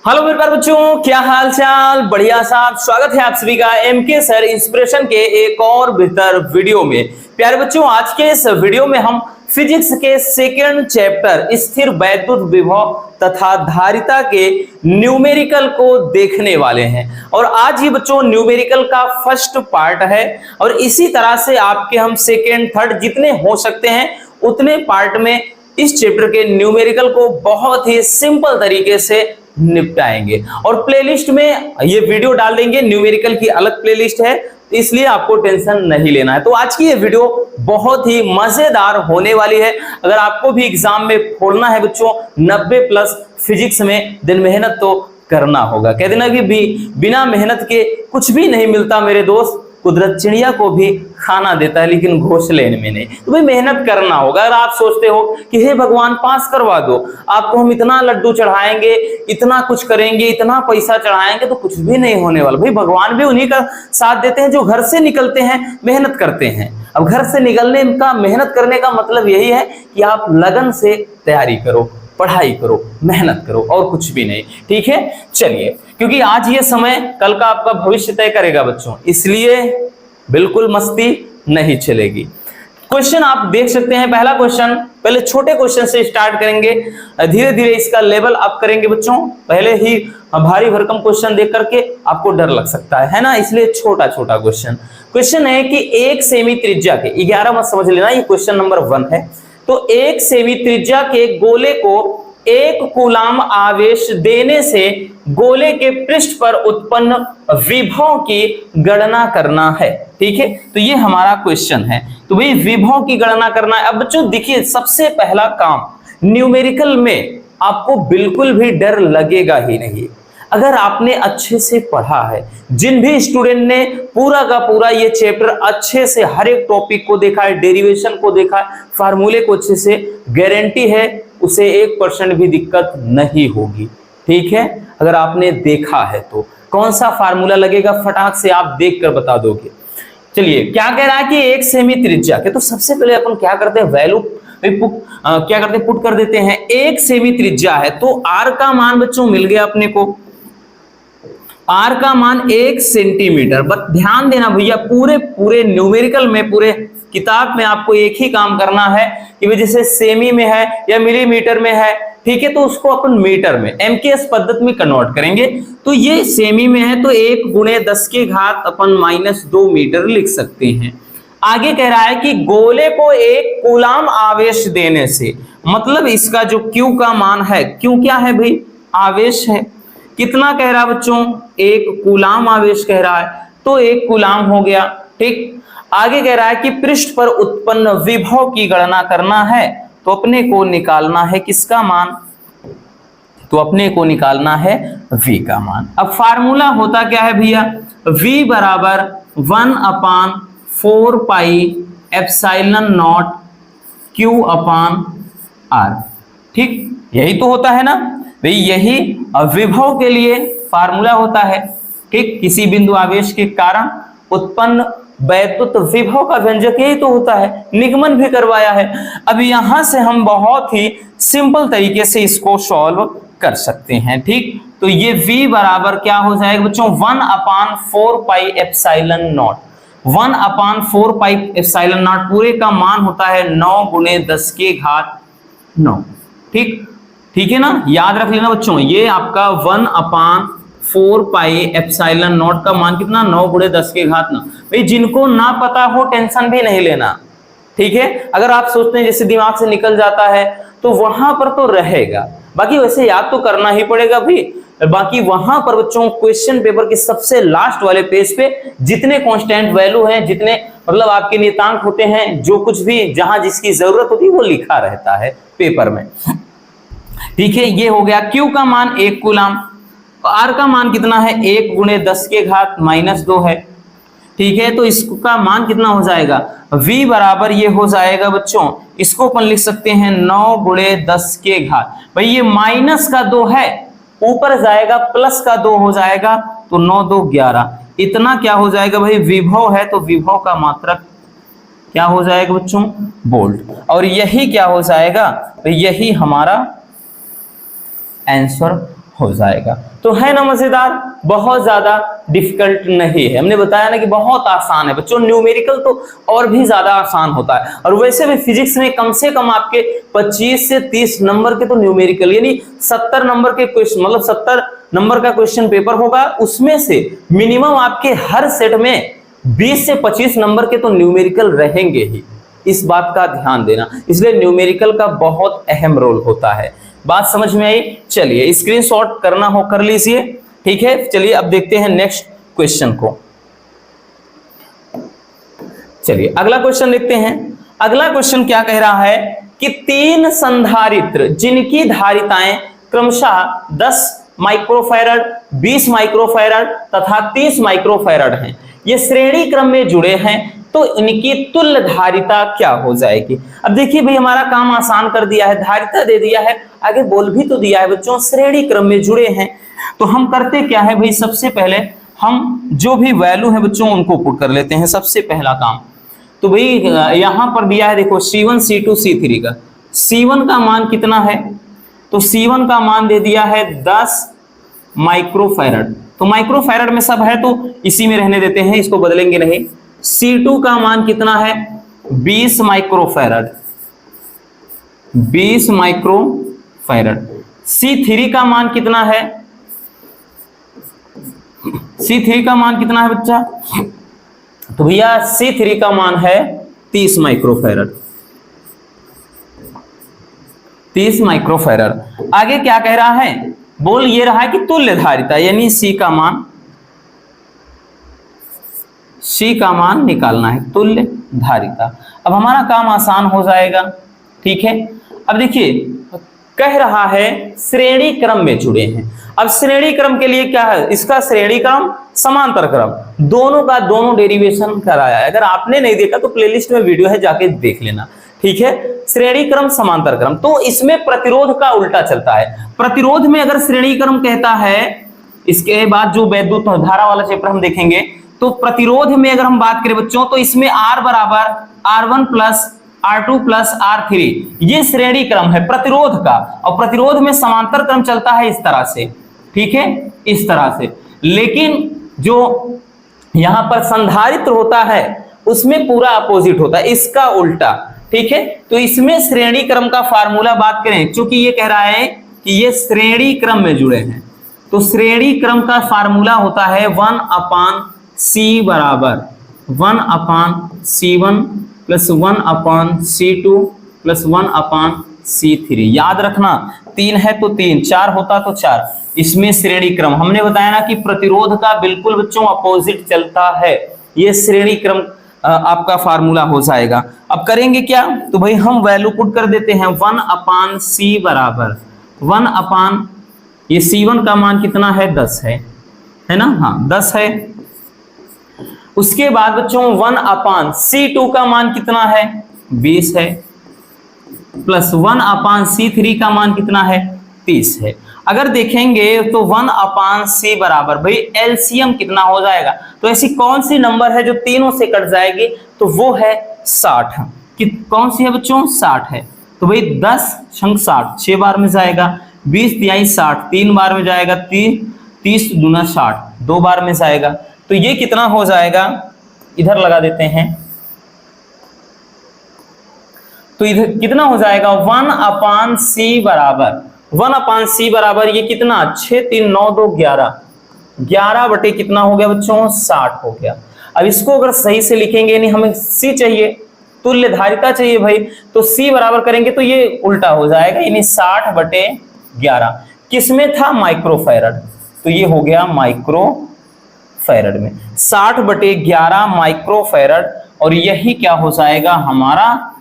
Hello मेरे प्यारे बच्चों, क्या हाल चाल। बढ़िया साहब, स्वागत है आप सभी का एमके सर इंस्पिरेशन के एक और बेहतर वीडियो में। प्यारे बच्चों, आज के इस वीडियो में हम फिजिक्स के सेकेंड चैप्टर स्थिर वैद्युत विभव तथा धारिता के न्यूमेरिकल को देखने वाले हैं। और आज ये बच्चों न्यूमेरिकल का फर्स्ट पार्ट है और इसी तरह से आपके हम सेकेंड थर्ड जितने हो सकते हैं उतने पार्ट में इस चैप्टर के न्यूमेरिकल को बहुत ही सिंपल तरीके से निपटाएंगे। और प्लेलिस्ट में ये वीडियो डाल देंगे, न्यूमेरिकल की अलग प्लेलिस्ट है, इसलिए आपको टेंशन नहीं लेना है। तो आज की ये वीडियो बहुत ही मजेदार होने वाली है। अगर आपको भी एग्जाम में फोड़ना है बच्चों 90+ फिजिक्स में, दिन मेहनत तो करना होगा। कह देना कि बिना मेहनत के कुछ भी नहीं मिलता मेरे दोस्त। कुदरत चिड़िया को भी खाना देता है लेकिन घोंसले में नहीं। तो भाई मेहनत करना होगा। अगर आप सोचते हो कि हे भगवान पास करवा दो, आपको हम इतना लड्डू चढ़ाएंगे, इतना कुछ करेंगे, इतना पैसा चढ़ाएंगे, तो कुछ भी नहीं होने वाला। भाई भगवान भी उन्हीं का साथ देते हैं जो घर से निकलते हैं, मेहनत करते हैं। अब घर से निकलने का, मेहनत करने का मतलब यही है कि आप लगन से तैयारी करो, पढ़ाई करो, मेहनत करो, और कुछ भी नहीं। ठीक है, चलिए, क्योंकि आज ये समय कल का आपका भविष्य तय करेगा बच्चों, इसलिए बिल्कुल मस्ती नहीं चलेगी। क्वेश्चन आप देख सकते हैं। पहला क्वेश्चन, पहले छोटे क्वेश्चन से स्टार्ट करेंगे, धीरे धीरे इसका लेवल अप करेंगे बच्चों। पहले ही भारी भरकम क्वेश्चन देख करके आपको डर लग सकता है ना, इसलिए छोटा छोटा क्वेश्चन है कि 1 सेमी त्रिज्या के, 11 मत समझ लेना, ये क्वेश्चन नंबर 1 है। तो 1 सेमी त्रिज्या के गोले को 1 कूलाम आवेश देने से गोले के पृष्ठ पर उत्पन्न विभव की गणना करना है। ठीक है, तो ये हमारा क्वेश्चन है। तो भाई विभव की गणना करना है। अब बच्चों देखिए, सबसे पहला काम न्यूमेरिकल में आपको बिल्कुल भी डर लगेगा ही नहीं अगर आपने अच्छे से पढ़ा है। जिन भी स्टूडेंट ने पूरा का पूरा ये चैप्टर अच्छे से हर एक टॉपिक को देखा है, डेरिवेशन को देखा है, फार्मूले को अच्छे से, गारंटी है उसे 1% भी दिक्कत नहीं होगी। ठीक है, अगर आपने देखा है तो कौन सा फार्मूला लगेगा फटाक से आप देख कर बता दोगे। चलिए, क्या कह रहा है कि 1 सेमी त्रिज्या के, तो सबसे पहले अपन क्या करते हैं, वैल्यू क्या करते हैं, पुट कर देते हैं। 1 सेमी त्रिज्या है तो आर का मान बच्चों मिल गया अपने को, आर का मान 1 सेंटीमीटर। बस ध्यान देना भैया, पूरे न्यूमेरिकल में, पूरे किताब में आपको एक ही काम करना है कि भाई जैसे सेमी में है या मिलीमीटर में है, ठीक है, तो उसको अपन मीटर में, एमकेएस पद्धति में कन्वर्ट करेंगे। तो ये सेमी में है तो 1 × 10 की घात अपन -2 मीटर लिख सकते हैं। आगे कह रहा है कि गोले को 1 कूलाम आवेश देने से, मतलब इसका जो Q का मान है, Q क्या है भाई, आवेश है। कितना कह रहा है बच्चों, 1 कूलाम आवेश कह रहा है, तो 1 कूलाम हो गया। ठीक, आगे कह रहा है कि पृष्ठ पर उत्पन्न विभव की गणना करना है, तो अपने को निकालना है किसका मान, तो अपने को निकालना है V का मान। अब फार्मूला होता क्या है भैया, V बराबर 1/4 पाई एप्सिलॉन नॉट Q/R। ठीक, यही तो होता है ना भाई, यही विभव के लिए फार्मूला होता है। ठीक, किसी बिंदु आवेश के कारण उत्पन्न वैद्युत विभव का व्यंजक यही तो होता है, निगमन भी करवाया है। अब यहां से हम बहुत ही सिंपल तरीके से इसको सॉल्व कर सकते हैं। ठीक, तो ये V बराबर क्या हो जाएगा बच्चों, 1/4 pi epsilon not, 1/4 pi epsilon not पूरे का मान होता है 9 × 10 की घात 9। ठीक है ना, याद रख लेना बच्चों, ये आपका 1/4 पाई एप्सिलॉन नॉट का मान कितना, 9 × 10 की घात 9। भाई जिनको ना पता हो टेंशन भी नहीं लेना। ठीक है, अगर आप सोचते हैं जैसे दिमाग से निकल जाता है तो वहां पर तो रहेगा, बाकी वैसे याद तो करना ही पड़ेगा भी। बाकी वहां पर बच्चों क्वेश्चन पेपर के सबसे लास्ट वाले पेज पे जितने कांस्टेंट वैल्यू हैं, जितने मतलब आपके नियतांक होते हैं, जो कुछ भी जहां जिसकी जरूरत होती है वो लिखा रहता है पेपर में। ठीक है, ये हो गया। Q का मान 1 कूलाम, R का मान कितना है, 1 × 10 की घात -2 है। ठीक है, तो इसका मान कितना हो जाएगा, V बराबर ये हो जाएगा बच्चों, इसको अपन लिख सकते हैं 9 × 10 की घात। भाई ये माइनस का 2 है, ऊपर जाएगा प्लस का 2 हो जाएगा, तो 9 × 2 = 11। इतना क्या हो जाएगा भाई, विभव है तो विभव का मात्रक क्या हो जाएगा बच्चों, वोल्ट। और यही क्या हो जाएगा, यही हमारा आंसर हो जाएगा। तो है ना मजेदार, बहुत ज्यादा डिफिकल्ट नहीं है। हमने बताया ना कि बहुत आसान है बच्चों, न्यूमेरिकल तो और भी ज्यादा आसान होता है। और वैसे भी फिजिक्स में कम से कम आपके 25 से 30 नंबर के तो न्यूमेरिकल यानी 70 नंबर के क्वेश्चन, मतलब 70 नंबर का क्वेश्चन पेपर होगा, उसमें से मिनिमम आपके हर सेट में 20 से 25 नंबर के तो न्यूमेरिकल रहेंगे ही। इस बात का ध्यान देना, इसलिए न्यूमेरिकल का बहुत अहम रोल होता है। बात समझ में आई? चलिए स्क्रीनशॉट करना हो कर लीजिए, ठीक है। चलिए अब देखते हैं नेक्स्ट क्वेश्चन को। चलिए अगला क्वेश्चन देखते हैं। अगला क्वेश्चन क्या कह रहा है कि 3 संधारित्र जिनकी धारिताएं क्रमशः 10 माइक्रोफैरड, 20 माइक्रोफैरड तथा 30 माइक्रोफैरड हैं, ये श्रेणी क्रम में जुड़े हैं, तो इनकी तुल्य धारिता क्या हो जाएगी। अब देखिए भाई, हमारा काम आसान कर दिया है, धारिता दे दिया है, आगे बोल भी तो दिया है बच्चों, श्रेणी क्रम में जुड़े हैं। तो हम करते क्या है भाई, सबसे पहले हम जो भी वैल्यू है बच्चों उनको पुट कर लेते हैं, सबसे पहला काम। तो भाई यहां पर दिया है देखो C1 C2 C3 का, C1 का मान कितना है, तो C1 का मान दे दिया है 10 माइक्रोफैरड। तो माइक्रोफैरड में सब है तो इसी में रहने देते हैं, इसको बदलेंगे नहीं। C2 का मान कितना है 20 माइक्रोफैरड, 20 माइक्रोफैरड। C3 का मान कितना है, C3 का मान कितना है बच्चा, तो भैया C3 का मान है 30 माइक्रोफैरड, 30 माइक्रोफैरड। आगे क्या कह रहा है, बोल ये रहा है कि तुल्य धारिता यानी C का मान निकालना है, तुल्य धारिता। अब हमारा काम आसान हो जाएगा, ठीक है। अब देखिए कह रहा है श्रेणी क्रम में जुड़े हैं। अब श्रेणी क्रम के लिए क्या है, इसका श्रेणी क्रम समांतर क्रम, दोनों का दोनों डेरिवेशन कराया है। अगर आपने नहीं देखा तो प्लेलिस्ट में वीडियो है, जाके देख लेना, ठीक है। श्रेणी क्रम समांतर क्रम, तो इसमें प्रतिरोध का उल्टा चलता है। प्रतिरोध में अगर श्रेणी क्रम कहता है, इसके बाद जो वैद्युत धारा वाला चैप्टर हम देखेंगे, तो प्रतिरोध में अगर हम बात करें बच्चों, तो इसमें R बराबर R1 plus R2 plus R3, ये श्रेणी क्रम है प्रतिरोध का। और प्रतिरोध में समांतर क्रम चलता है इस तरह से, ठीक है, इस तरह से। लेकिन जो यहां पर संधारित्र होता है उसमें पूरा अपोजिट होता है, इसका उल्टा, ठीक है। तो इसमें श्रेणी क्रम का फार्मूला बात करें, क्योंकि ये कह रहा है कि ये श्रेणी क्रम में जुड़े हैं, तो श्रेणी क्रम का फार्मूला होता है 1/C बराबर 1/C1 plus 1/C2 plus 1/C3। याद रखना 3 है तो 3, 4 होता तो 4। इसमें श्रेणी क्रम हमने बताया ना कि प्रतिरोध का बिल्कुल बच्चों अपोजिट चलता है, ये श्रेणी क्रम आपका फार्मूला हो जाएगा। अब करेंगे क्या, तो भाई हम वैल्यू पुट कर देते हैं 1/C बराबर 1/, ये C1 का मान कितना है 10 है ना, हाँ 10 है। उसके बाद बच्चों 1/C2 का मान कितना है 20 है, प्लस 1/C3 का मान कितना है 30 है। अगर देखेंगे तो 1/C बराबर भाई एलसीएम कितना हो जाएगा, तो ऐसी कौन सी नंबर है जो तीनों से कट जाएगी, तो वो है 60। कि कौन सी है बच्चों, 60 है। तो भाई 10 छंग 60, 6 बार में जाएगा, 20 तिहाई 60 3 बार में जाएगा, 30 दूना 60 2 बार में जाएगा। तो ये कितना हो जाएगा, इधर लगा देते हैं, तो इधर कितना हो जाएगा 1/C बराबर 1/C बराबर ये कितना 6 3 9 2 11, 11 बटे कितना हो गया बच्चों 60 हो गया। अब इसको अगर सही से लिखेंगे, नहीं हमें C चाहिए, तुल्य धारिता चाहिए भाई, तो C बराबर करेंगे तो ये उल्टा हो जाएगा, यानी 60 बटे 11 किसमें था माइक्रोफैरड, तो ये हो गया माइक्रोफैरड में 60 बटे 11 माइक्रोफैरड, और यही क्या हो जाएगा हमारा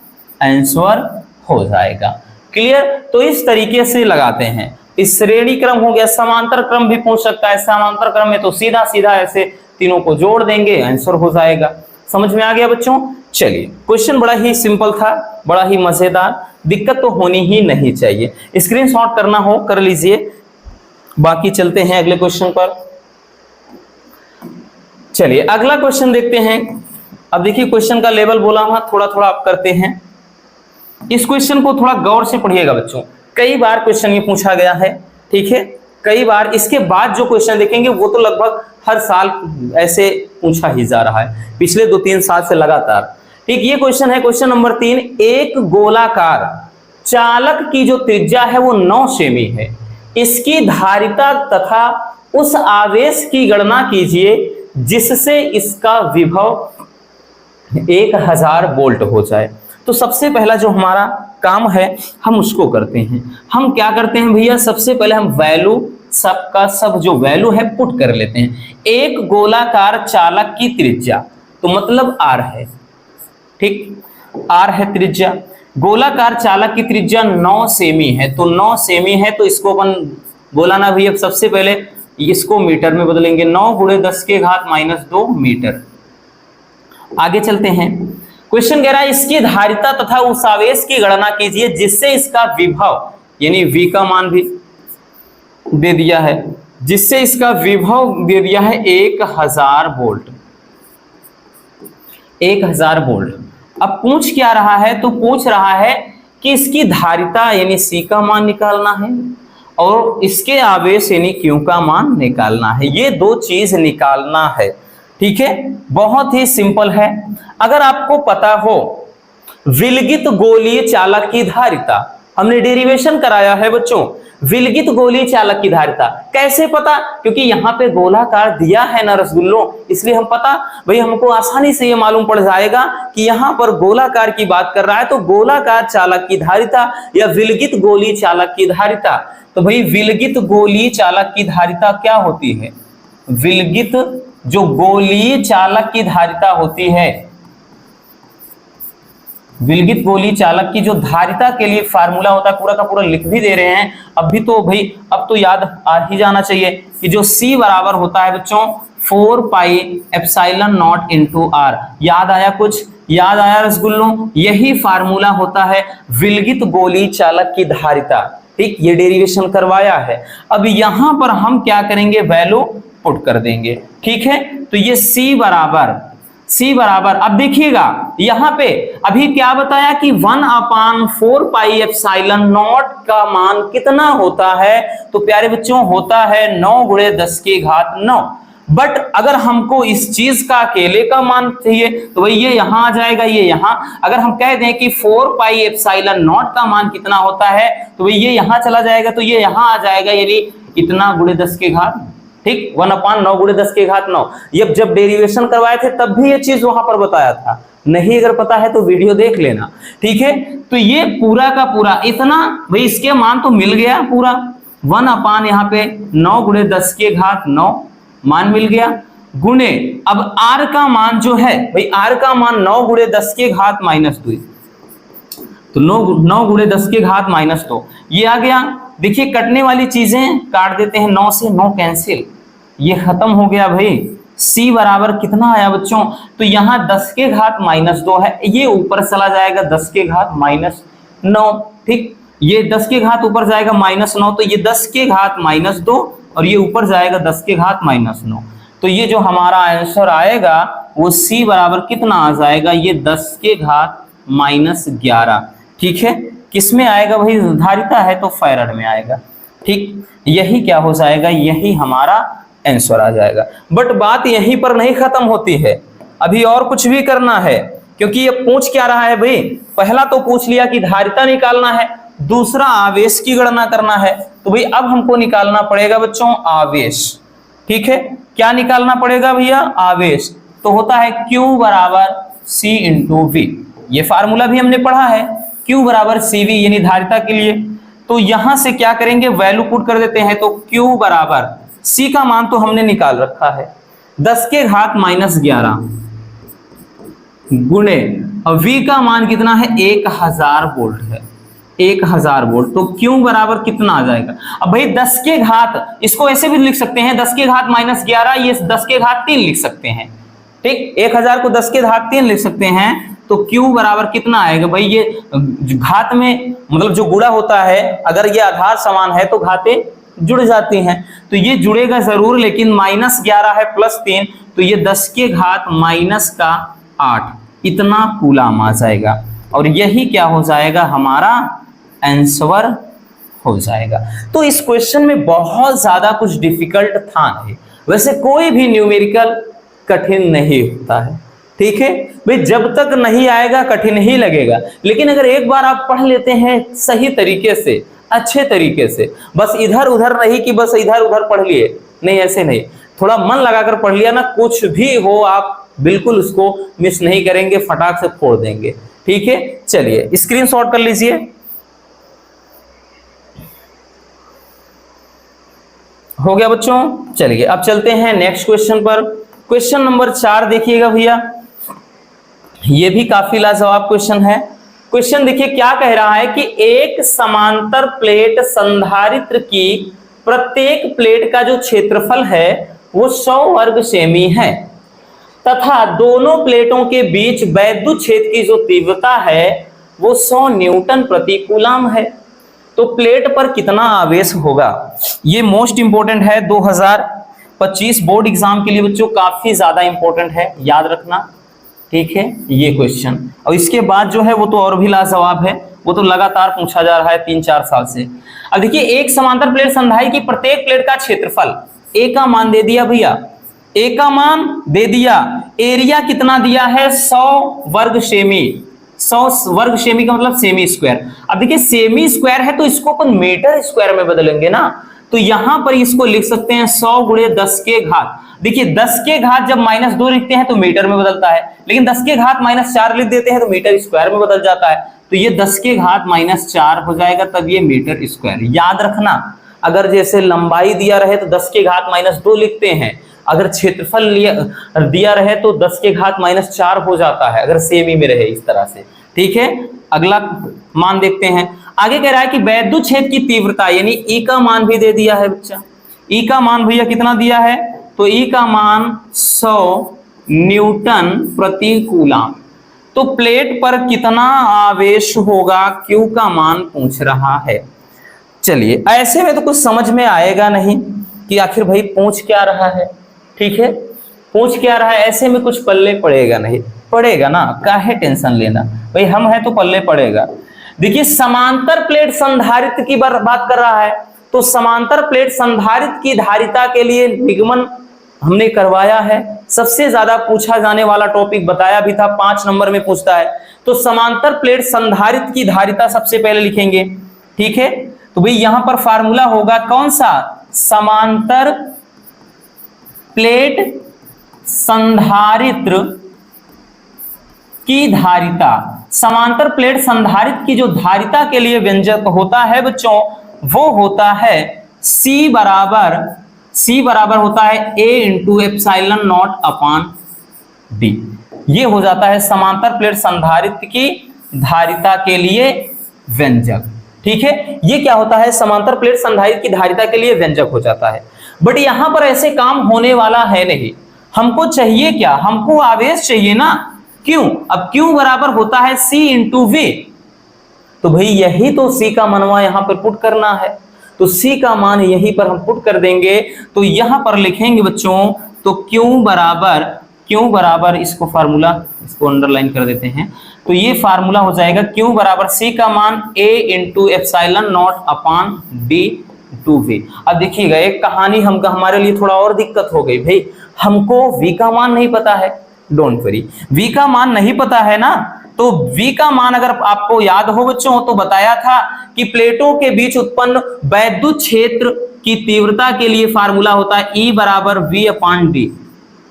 आंसर हो जाएगा। क्लियर। तो इस तरीके से लगाते हैं, इस श्रेणी क्रम हो गया, समांतर क्रम भी पूछ सकता है, समांतर क्रम में तो सीधा सीधा ऐसे तीनों को जोड़ देंगे, आंसर हो जाएगा। समझ में आ गया बच्चों। चलिए क्वेश्चन बड़ा ही सिंपल था, बड़ा ही मजेदार, दिक्कत तो होनी ही नहीं चाहिए। स्क्रीनशॉट करना हो कर लीजिए, बाकी चलते हैं अगले क्वेश्चन पर। चलिए अगला क्वेश्चन देखते हैं। अब देखिए क्वेश्चन का लेवल बोला हुआ, थोड़ा थोड़ा आप करते हैं। इस क्वेश्चन को थोड़ा गौर से पढ़िएगा बच्चों, कई बार क्वेश्चन ये पूछा गया है, ठीक है। कई बार इसके बाद जो क्वेश्चन देखेंगे वो तो लगभग हर साल ऐसे पूछा ही जा रहा है, पिछले 2-3 साल से लगातार। ठीक, ये क्वेश्चन है क्वेश्चन नंबर 3। एक गोलाकार चालक की जो त्रिज्या है वो 9 सेमी है, इसकी धारिता तथा उस आवेश की गणना कीजिए जिससे इसका विभव 1000 वोल्ट हो जाए। तो सबसे पहला जो हमारा काम है हम उसको करते हैं। हम क्या करते हैं भैया, सबसे पहले हम वैल्यू सबका सब जो वैल्यू है पुट कर लेते हैं। एक गोलाकार चालक की त्रिज्या तो मतलब r है, ठीक, r है त्रिज्या। गोलाकार चालक की त्रिज्या 9 सेमी है, तो 9 सेमी है तो इसको अपन बोलाना भैया सबसे पहले इसको मीटर में बदलेंगे, 9 × 10⁻² मीटर। आगे चलते हैं, क्वेश्चन कह रहा है इसकी धारिता तथा उस आवेश की गणना कीजिए जिससे इसका विभव यानी v का मान भी दे दिया है, जिससे इसका विभव दे दिया है 1000 वोल्ट। 1000 वोल्ट। अब पूछ क्या रहा है, तो पूछ रहा है कि इसकी धारिता यानी C का मान निकालना है और इसके आवेश यानी Q का मान निकालना है। ये दो चीज निकालना है, ठीक है, बहुत ही सिंपल है। अगर आपको पता हो विलगित गोलीय चालक की धारिता, हमने डेरिवेशन कराया है बच्चों, विलगित गोलीय चालक की धारिता कैसे पता, क्योंकि यहाँ पे गोलाकार दिया है ना रसगुल्लों, इसलिए हम पता भाई हमको आसानी से ये मालूम पड़ जाएगा कि यहाँ पर गोलाकार की बात कर रहा है, तो गोलाकार चालक की धारिता या विलगित गोलीय चालक की धारिता। तो भाई विलगित गोलीय चालक की धारिता क्या होती है, विलगित जो गोलीय चालक की धारिता होती है, विलगित गोलीय चालक की जो धारिता के लिए फार्मूला होता है, पूरा का पूरा लिख भी दे रहे हैं अभी तो भाई, अब तो याद आ ही जाना चाहिए कि जो C बराबर होता है बच्चों 4πε0 × r। याद आया, कुछ याद आया रसगुल्लों, यही फार्मूला होता है विलगित गोलीय चालक की धारिता। ठीक, ये डेरिवेशन करवाया है। अब यहां पर हम क्या करेंगे, वैल्यू पुट कर देंगे, ठीक है। तो ये C बराबर अब देखिएगा यहां पे अभी क्या बताया कि 1/4πε0 का मान कितना होता है, तो प्यारे बच्चों होता है 9 × 10⁹। बट अगर हमको इस चीज का अकेले का मान चाहिए तो भाई ये यहां आ जाएगा, ये यहां। अगर हम कह दें कि 4πε0 का मान कितना होता है तो भाई ये यहां चला जाएगा, तो ये यहां आ जाएगा, यानी इतना × 10⁻, ठीक, 1/9 × 10⁹। ये जब डेरिवेशन करवाए थे तब भी ये चीज वहां पर बताया था, नहीं अगर पता है तो वीडियो देख लेना, ठीक है। तो ये पूरा का पूरा इतना भाई इसके मान तो मिल गया पूरा 1/, यहाँ पे 9 × 10⁹ मान मिल गया, गुणे अब r का मान जो है भाई r का मान 9 × 10⁻², तो 9 × 10⁻², ये आ गया। देखिए कटने वाली चीजें काट देते हैं, 9 से 9 कैंसिल, ये खत्म हो गया भाई। C बराबर कितना आया बच्चों, तो यहाँ 10⁻² है, ये ऊपर चला जाएगा 10⁻⁻9, ठीक, ये 10 ऊपर जाएगा -9, तो ये 10⁻2 और ये ऊपर जाएगा 10⁻9। तो ये जो हमारा आंसर आएगा वो C बराबर कितना आ जाएगा, ये 10⁻11, ठीक है। किस में आएगा भाई, धारिता है तो फैराड में आएगा, ठीक। यही क्या हो जाएगा, यही हमारा आंसर आ जाएगा। बट बात यहीं पर नहीं खत्म होती है, अभी और कुछ भी करना है, क्योंकि ये पूछ क्या रहा है भाई, पहला तो पूछ लिया कि धारिता निकालना है, दूसरा आवेश की गणना करना है। तो भाई अब हमको निकालना पड़ेगा बच्चों आवेश, ठीक है। क्या निकालना पड़ेगा भैया, आवेश। तो होता है Q बराबर C × V, ये फार्मूला भी हमने पढ़ा है, Q बराबर CV यानी धारिता के लिए। तो यहां से क्या करेंगे, वैल्यू पुट कर देते हैं, तो Q बराबर C का मान तो हमने निकाल रखा है 10⁻11 गुणे, और V का मान कितना है 1000 वोल्ट है, 1000 वोल्ट। तो Q बराबर कितना आ जाएगा, अब भाई 10⁻, इसको ऐसे भी लिख सकते हैं 10⁻11, ये 10⁻3 लिख सकते हैं, ठीक, 1000 को 10⁻3 लिख सकते हैं। तो Q बराबर कितना आएगा भाई, ये घात में मतलब जो गुणा होता है, अगर ये आधार समान है तो घातें जुड़ जाती हैं, तो ये जुड़ेगा जरूर, लेकिन -11 है +3, तो ये 10⁻⁻8 इतना कूलम आ जाएगा, और यही क्या हो जाएगा, हमारा आंसर हो जाएगा। तो इस क्वेश्चन में बहुत ज्यादा कुछ डिफिकल्ट था नहीं, वैसे कोई भी न्यूमेरिकल कठिन नहीं होता है, ठीक है भाई। जब तक नहीं आएगा कठिन ही लगेगा, लेकिन अगर एक बार आप पढ़ लेते हैं सही तरीके से, अच्छे तरीके से, बस इधर उधर नहीं कि बस इधर उधर पढ़ लिए, नहीं ऐसे नहीं, थोड़ा मन लगाकर पढ़ लिया ना, कुछ भी हो आप बिल्कुल उसको मिस नहीं करेंगे, फटाक से फोड़ देंगे, ठीक है। चलिए स्क्रीनशॉट कर लीजिए। हो गया बच्चों। चलिए अब चलते हैं नेक्स्ट क्वेश्चन पर। क्वेश्चन नंबर 4 देखिएगा भैया, ये भी काफी लाजवाब क्वेश्चन है। क्वेश्चन देखिए क्या कह रहा है कि एक समांतर प्लेट संधारित्र की प्रत्येक प्लेट का जो क्षेत्रफल है वो 100 वर्ग सेमी है तथा दोनों प्लेटों के बीच वैद्युत क्षेत्र की जो तीव्रता है वो 100 न्यूटन प्रति कूलम है। तो प्लेट पर कितना आवेश होगा, ये मोस्ट इंपोर्टेंट है 2025 बोर्ड एग्जाम के लिए बच्चों, काफी ज्यादा इंपॉर्टेंट है, याद रखना, ठीक है ये क्वेश्चन। और इसके बाद जो है वो तो और भी लाजवाब है, वो तो लगातार पूछा जा रहा है 3-4 साल से। अब देखिए एक समांतर प्लेट संधाई की प्रत्येक प्लेट का क्षेत्रफल, ए का मान दे दिया भैया, ए का मान दे दिया, एरिया कितना दिया है 100 वर्ग सेमी, 100 वर्ग सेमी का मतलब सेमी स्क्वायर। अब देखिए सेमी स्क्वायर है तो इसको अपन मीटर स्क्वायर में बदलेंगे ना, तो यहां पर इसको लिख सकते हैं 100 गुणे 10 के घात। देखिए 10 के घात जब -2 लिखते हैं तो मीटर में बदलता है, लेकिन 10 के घात -4 लिख देते हैं तो मीटर स्क्वायर में बदल जाता है। तो ये 10 के घात -4 हो जाएगा, तब ये मीटर स्क्वायर। याद रखना, अगर जैसे लंबाई दिया रहे तो 10 के घात -2 लिखते हैं, अगर क्षेत्रफल दिया रहे तो 10 के घात -4 हो जाता है, अगर सेमी में रहे इस तरह से, ठीक है। अगला मान देखते हैं, आगे कह रहा है कि वैद्युत क्षेत्र की तीव्रता यानी ई का मान भी दे दिया है बच्चा। ई का मान भैया कितना दिया है, तो ई का मान 100 न्यूटन प्रति कूलम। तो प्लेट पर कितना आवेश होगा, क्यू का मान पूछ रहा है। चलिए ऐसे में तो कुछ समझ में आएगा नहीं कि आखिर भाई पूछ क्या रहा है, ठीक है, पूछ क्या रहा है, ऐसे में कुछ पल्ले पड़ेगा नहीं, पड़ेगा ना, काहे टेंशन लेना भाई, हम है तो पल्ले पड़ेगा। देखिए समांतर प्लेट संधारित्र की बात कर रहा है, तो समांतर प्लेट संधारित्र की धारिता के लिए निगमन हमने करवाया है, सबसे ज्यादा पूछा जाने वाला टॉपिक बताया भी था, 5 नंबर में पूछता है। तो समांतर प्लेट संधारित्र की धारिता सबसे पहले लिखेंगे, ठीक है। तो भाई यहां पर फार्मूला होगा कौन सा, समांतर प्लेट संधारित्र की धारिता। समांतर प्लेट संधारित्र की जो धारिता के लिए व्यंजक होता है बच्चों, वो होता है C बराबर होता है A into epsilon naught upon D। ये हो जाता है समांतर प्लेट संधारित्र की धारिता के लिए व्यंजक, ठीक है। ये क्या होता है, समांतर प्लेट संधारित्र की धारिता के लिए व्यंजक हो जाता है। बट यहां पर ऐसे काम होने वाला है नहीं, हमको चाहिए क्या, हमको आवेश चाहिए ना, क्यों। अब क्यू बराबर होता है C इंटू V, तो भाई यही तो C का मनवा यहां पर पुट करना है, तो C का मान यहीं पर हम पुट कर देंगे। तो यहां पर लिखेंगे बच्चों, तो Q बराबर इसको फार्मूला इसको अंडरलाइन कर देते हैं, तो ये फार्मूला हो जाएगा Q बराबर C का मान A into epsilon naught upon D to V। अब देखिएगा एक कहानी हमारे लिए थोड़ा और दिक्कत हो गई भाई, हमको V का मान नहीं पता है, डोंट वरी, V का मान नहीं पता है ना, तो V का मान अगर आपको याद हो बच्चों तो बताया था कि प्लेटों के बीच उत्पन्न वैद्युत क्षेत्र की तीव्रता के लिए फार्मूला होता है E बराबर V अपॉन D,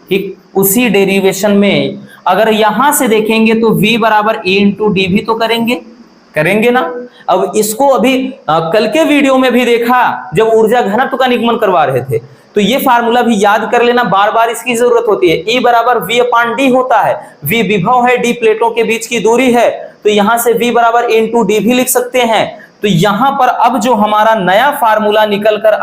ठीक। उसी डेरिवेशन में अगर यहां से देखेंगे तो V बराबर E इंटू डी भी तो करेंगे ना। अब इसको अभी कल के वीडियो में भी देखा जब ऊर्जा घनत्व का निगमन करवा रहे थे, तो ये फार्मूला भी याद कर लेना, बार बार इसकी जरूरत होती है। E बराबर V अपॉन D होता है, V विभव है, D प्लेटों के बीच की दूरी है, तो यहां से V बराबर A इंटू डी भी लिख सकते हैं। तो यहां पर अब जो हमारा नया फार्मूला निकल कर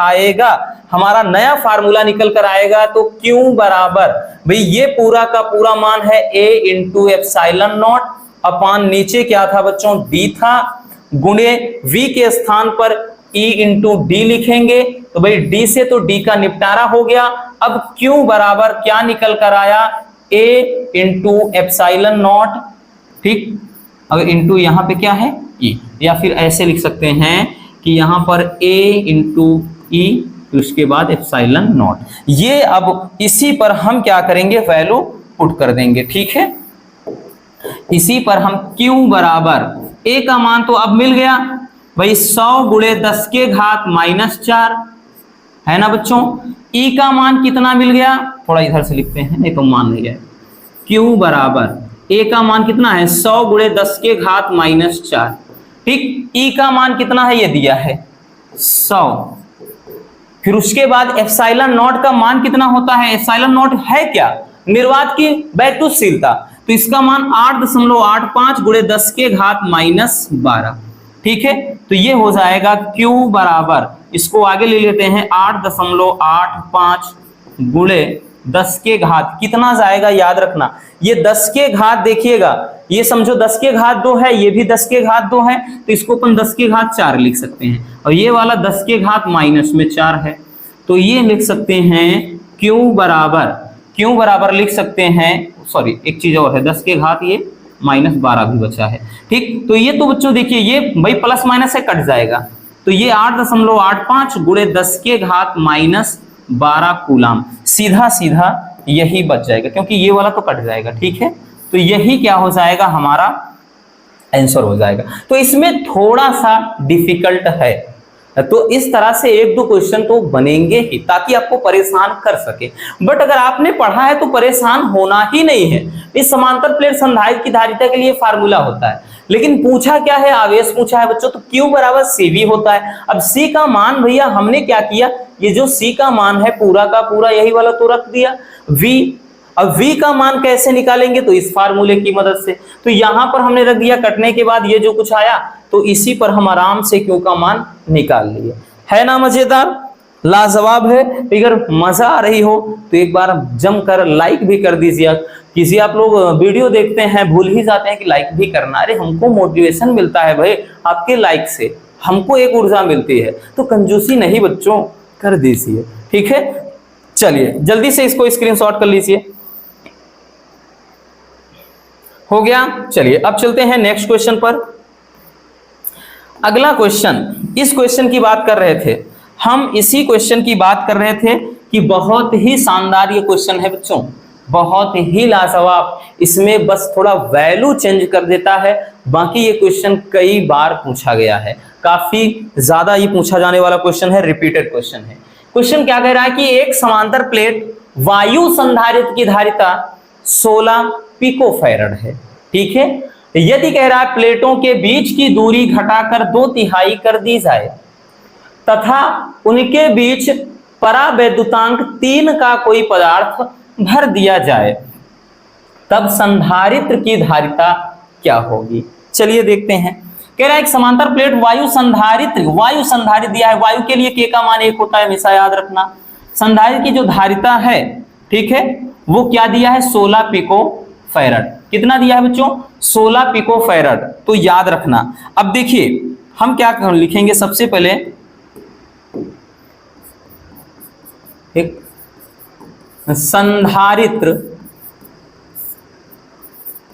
आएगा, तो Q बराबर भाई ये पूरा का पूरा मान है A into epsilon naught upon नीचे क्या था बच्चों, D था, गुणे V के स्थान पर E इंटू डी लिखेंगे, तो भाई D से तो D का निपटारा हो गया। अब Q बराबर क्या निकल कर आया, A इंटू एप्सिलॉन नॉट, ठीक। अगर इंटू यहां पे क्या है E, या फिर ऐसे लिख सकते हैं कि यहाँ पर a इंटू ई, उसके बाद एप्सिलॉन नॉट। ये अब इसी पर हम क्या करेंगे, वैल्यू पुट कर देंगे। ठीक है, इसी पर हम Q बराबर a का मान तो अब मिल गया भाई 100 गुणे 10 के घात -4 है ना बच्चों। E का मान कितना मिल गया, थोड़ा इधर से लिखते हैं नहीं तो मान नहीं जाए। Q बराबर a का मान कितना है 100 गुणे 10 के घात -4। ठीक, E का मान कितना है, ये दिया है 100। फिर उसके बाद एप्सिलॉन नॉट का मान कितना होता है, एप्सिलॉन नॉट है क्या, निर्वात की वैद्युतशीलता, तो इसका मान 8.85 गुणे 10 के घात -12। ठीक है, तो ये हो जाएगा Q बराबर, इसको आगे ले लेते हैं 8.85 गुणे 10 के घात कितना जाएगा, याद रखना ये 10 के घात, देखिएगा ये समझो 10 के घात 2 है, ये भी 10 के घात 2 है, तो इसको अपन 10 के घात 4 लिख सकते हैं, और ये वाला 10 के घात -4 है, तो ये लिख सकते हैं Q बराबर लिख सकते हैं, सॉरी एक चीज और है, 10 के घात ये -12 भी बचा है। ठीक, तो ये तो बच्चों देखिए ये भाई प्लस माइनस से कट जाएगा, तो ये 8.85 गुणे 10 के घात -12 कूलाम, सीधा सीधा यही बच जाएगा, क्योंकि ये वाला तो कट जाएगा। ठीक है, तो यही क्या हो जाएगा, हमारा आंसर हो जाएगा। तो इसमें थोड़ा सा डिफिकल्ट है, तो इस तरह से 1-2 क्वेश्चन तो बनेंगे ही, ताकि आपको परेशान कर सके। बट अगर आपने पढ़ा है तो परेशान होना ही नहीं है। इस समांतर प्लेट संधारित्र की धारिता के लिए फार्मूला होता है, लेकिन पूछा क्या है, आवेश पूछा है बच्चों, तो Q बराबर CV होता है। अब C का मान भैया हमने क्या किया, ये जो C का मान है पूरा का पूरा यही वाला तो रख दिया V। अब V का मान कैसे निकालेंगे, तो इस फार्मूले की मदद से, तो यहां पर हमने रख दिया, कटने के बाद ये जो कुछ आया तो इसी पर हम आराम से Q का मान निकाल लिए। है ना मजेदार, लाजवाब है। अगर मजा आ रही हो तो एक बार जमकर लाइक भी कर दीजिए। किसी आप लोग वीडियो देखते हैं भूल ही जाते हैं कि लाइक भी करना, अरे हमको मोटिवेशन मिलता है भाई आपके लाइक से, हमको एक ऊर्जा मिलती है, तो कंजूसी नहीं बच्चों, कर दीजिए। ठीक है, चलिए जल्दी से इसको स्क्रीनशॉट कर लीजिए। हो गया, चलिए अब चलते हैं नेक्स्ट क्वेश्चन पर। अगला क्वेश्चन, इस क्वेश्चन की बात कर रहे थे हम, इसी क्वेश्चन की बात कर रहे थे कि बहुत ही शानदार ये क्वेश्चन है बच्चों, बहुत ही लाजवाब। इसमें बस थोड़ा वैल्यू चेंज कर देता है, बाकी ये क्वेश्चन कई बार पूछा गया है, काफी ज्यादा ये पूछा जाने वाला क्वेश्चन है, रिपीटेड क्वेश्चन है। क्वेश्चन क्या कह रहा है कि एक समांतर प्लेट वायु संधारित्र की धारिता 16 पिकोफैरड है। ठीक है, यदि कह रहा है प्लेटों के बीच की दूरी घटाकर 2/3 कर दी जाए तथा उनके बीच परावैद्युतांक 3 का कोई पदार्थ भर दिया जाए, तब संधारित्र की धारिता क्या होगी। चलिए देखते हैं। कह रहा है एक समांतर प्लेट वायु संधारित्र दिया है, वायु के लिए K का मान 1 होता है, हमेशा याद रखना। संधारित्र की जो धारिता है, ठीक है, वो क्या दिया है 16 पिकोफैरड। कितना दिया है बच्चों 16 पिकोफैरड, तो याद रखना। अब देखिए हम क्या लिखेंगे, सबसे पहले एक संधारित्र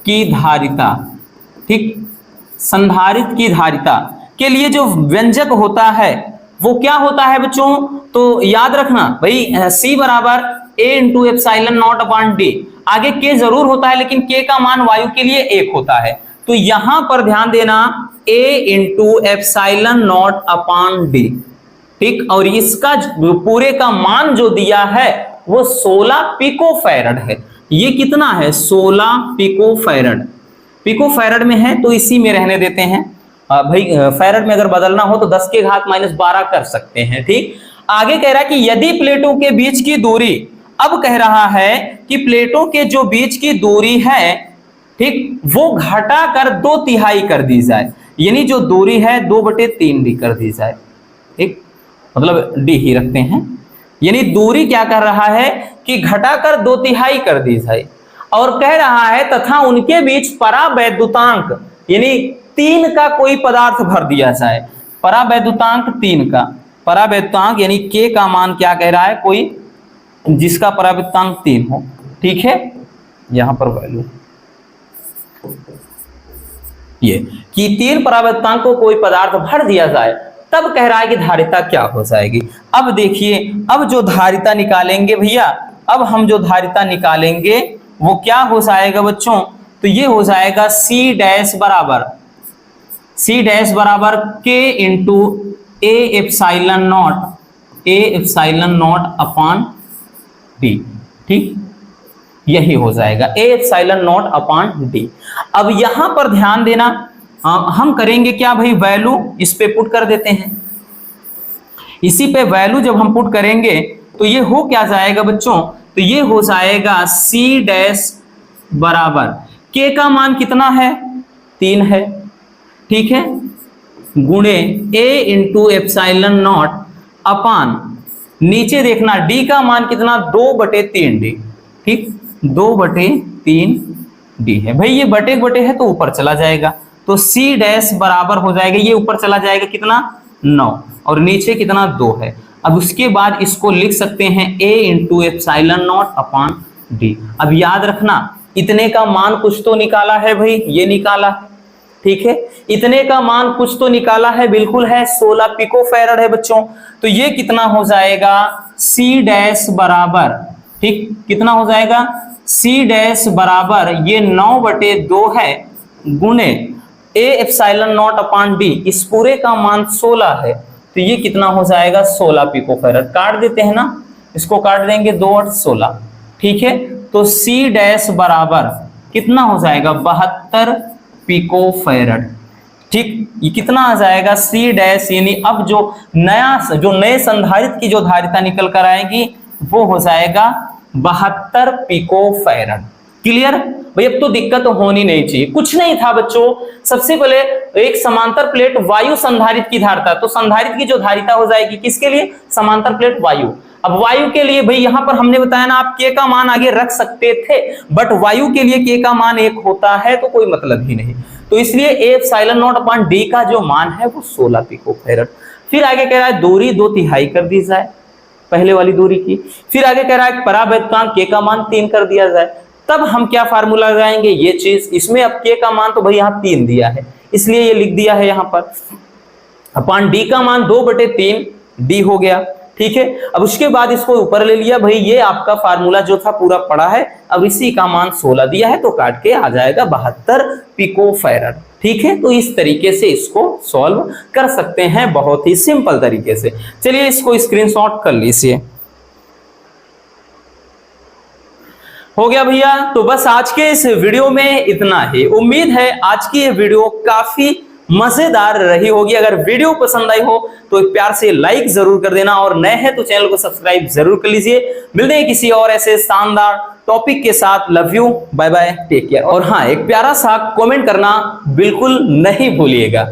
की धारिता, ठीक, संधारित्र की धारिता के लिए जो व्यंजक होता है वो क्या होता है बच्चों, तो याद रखना भाई C बराबर A into epsilon naught upon D। आगे K जरूर होता है, लेकिन K का मान वायु के लिए 1 होता है, तो यहां पर ध्यान देना A into epsilon naught upon D। ठीक, और इसका पूरे का मान जो दिया है वो 16 पिकोफैरड है। ये कितना है 16 पिकोफैरड, पिकोफैरड में है तो इसी में रहने देते हैं भाई। फैरड में अगर बदलना हो तो 10 के घात -12 कर सकते हैं। ठीक, आगे कह रहा है कि यदि प्लेटों के बीच की दूरी, अब कह रहा है कि प्लेटों के जो बीच की दूरी है, ठीक, वो घटाकर 2/3 कर दी जाए, यानी जो दूरी है 2/3 भी कर दी जाए। ठीक, मतलब D ही रखते हैं, यानी दूरी क्या कर रहा है कि घटाकर 2/3 कर दी जाए, और कह रहा है तथा उनके बीच परावैद्युतांक यानी 3 का कोई पदार्थ भर दिया जाए। परावैद्युतांक 3 का, परावैद्युतांक यानी K का मान क्या कह रहा है, कोई जिसका परावैद्युतांक 3 हो। ठीक है, यहां पर वैल्यू ये कि 3 परावैद्युतांक को कोई पदार्थ भर दिया जाए, तब कह रहा है कि धारिता क्या हो जाएगी। अब देखिए, अब जो धारिता निकालेंगे भैया, अब हम जो धारिता निकालेंगे वो क्या हो जाएगा बच्चों, तो ये हो जाएगा C डैश बराबर K into A epsilon naught upon D. ठीक, यही हो जाएगा A epsilon naught upon D. अब यहां पर ध्यान देना, हम करेंगे क्या भाई, वैल्यू इस पे पुट कर देते हैं। इसी पे वैल्यू जब हम पुट करेंगे तो ये हो क्या जाएगा बच्चों, तो ये हो जाएगा C डैश बराबर K का मान कितना है, 3 है, ठीक है, गुणे A इंटू एप्सिलॉन नॉट अपान, नीचे देखना D का मान कितना, 2/3D। ठीक, 2/3D है भाई, ये बटे बटे है तो ऊपर चला जाएगा, तो C डैश बराबर हो जाएगा, ये ऊपर चला जाएगा कितना, 9, और नीचे कितना, 2 है। अब उसके बाद इसको लिख सकते हैं A into epsilon naught upon D. अब याद रखना, इतने का मान कुछ तो निकाला है भाई, ये निकाला है, ठीक है, इतने का मान कुछ तो निकाला है, बिल्कुल है, 16 पिको फैरड है बच्चों। तो ये कितना हो जाएगा, C डैश बराबर, ठीक, कितना हो जाएगा, C डैश बराबर ये 9/2 है, गुणे A epsilon naught upon D, इस पूरे का मान 16 है, तो ये कितना हो जाएगा, 16 पिको फैरड। काट देते हैं ना, इसको काट देंगे, 2 और 16, ठीक है, तो C डैश बराबर कितना हो जाएगा, 72 पिको फैरड। ठीक, ये कितना आ जाएगा, C डैश, यानी अब जो नए संधारित्र की जो धारिता निकल कर आएगी वो हो जाएगा 72 पिको फैरड। क्लियर भाई, अब तो दिक्कत होनी नहीं चाहिए। कुछ नहीं था बच्चों, सबसे पहले एक समांतर प्लेट वायु संधारित्र की धारिता, तो संधारित्र की जो धारिता हो जाएगी किसके लिए, समांतर प्लेट वायु। अब वायु के लिए भाई यहां पर हमने बताया ना, आप K का मान आगे रख सकते थे, बट वायु के लिए K का मान 1 होता है, तो कोई मतलब ही नहीं, तो इसलिए A epsilon naught upon D का जो मान है वो 16 पिको फैरड। फिर आगे कह रहा है दूरी 2/3 कर दी जाए पहले वाली दूरी की, फिर आगे कह रहा है परावैद्युतांक K का मान 3 कर दिया जाए। तब हम क्या फार्मूला लगाएंगे, ये चीज, इसमें अब K का मान तो भाई यहाँ 3 दिया है, इसलिए ये लिख दिया है यहाँ पर, अपॉन डी का मान 2/3D हो गया, ठीक है। अब उसके बाद इसको ऊपर ले लिया, भाई ये आपका फार्मूला जो था पूरा पड़ा है, अब इसी का मान 16 दिया है, तो काट के आ जाएगा 72 पिको फैरड, ठीक है। तो इस तरीके से इसको सॉल्व कर सकते हैं, बहुत ही सिंपल तरीके से। चलिए इसको स्क्रीनशॉट कर लीजिए। हो गया भैया, तो बस आज के इस वीडियो में इतना ही। उम्मीद है आज की ये वीडियो काफी मजेदार रही होगी। अगर वीडियो पसंद आई हो तो एक प्यार से लाइक जरूर कर देना, और नए हैं तो चैनल को सब्सक्राइब जरूर कर लीजिए। मिलते हैं किसी और ऐसे शानदार टॉपिक के साथ। Love you, bye bye, take care. और हाँ, एक प्यारा सा कमेंट करना बिल्कुल नहीं भूलिएगा।